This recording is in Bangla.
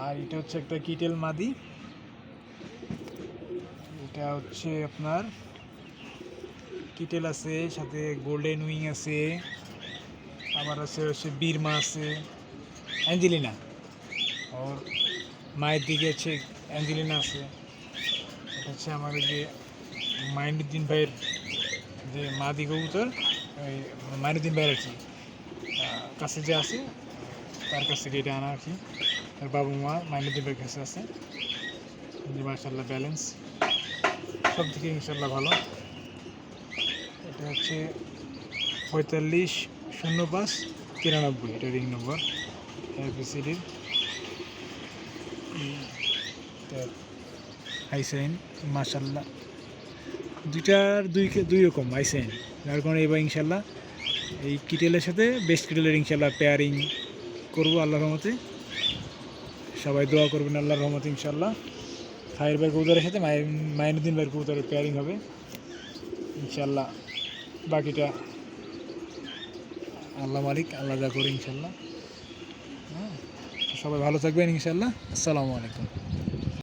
আর এটা হচ্ছে একটা কিটেল মাদি। এটা হচ্ছে আপনার কিটেল আছে, সাথে গোল্ডেন উইং আছে, আবার হচ্ছে বীরমা আছে, অ্যাঞ্জেলিনা। আর মায়ের দিকে হচ্ছে অ্যাঞ্জেলিনা আছে। এটা হচ্ছে আমাদের যে মাইনুদ্দিন ভাইয়ের যে মাদি কবুতর, ওই মাইনুদ্দিন ভাইয়ের আর কি কাছে যে আছে, তার কাছ থেকে এটা আনা আর কি। তার বাবা মা মাইনুদ্দিন ভাইয়ের কাছে আছে। যে মাশাআল্লাহ ব্যালেন্স সব দিকে ইনশাল্লাহ ভালো। এটা হচ্ছে 450593, এটা রিং নম্বর এলপিসিডির। আইসাইন মাশাআল্লাহ দুইটার দুই রকম আইসাইন, যার কারণে এবার ইনশাল্লাহ এই কিটেলের সাথে বেস্ট কিটেলের ইনশাল্লাহ পেয়ারিং করবো আল্লাহর রহমতে। সবাই দোয়া করবেন আল্লাহর রহমতে ইনশাল্লাহ। খায়ের ভাইয়ের কবুতরের সাথে মাইনুদ্দিন ভাইয়ের কবুতরের পেয়ারিং হবে ইনশাল্লাহ। বাকিটা আল্লাহ মালিক, আল্লাহ যা করে ইনশাল্লাহ। সবাই ভালো থাকবেন ইনশাল্লাহ। আসসালামু আলাইকুম।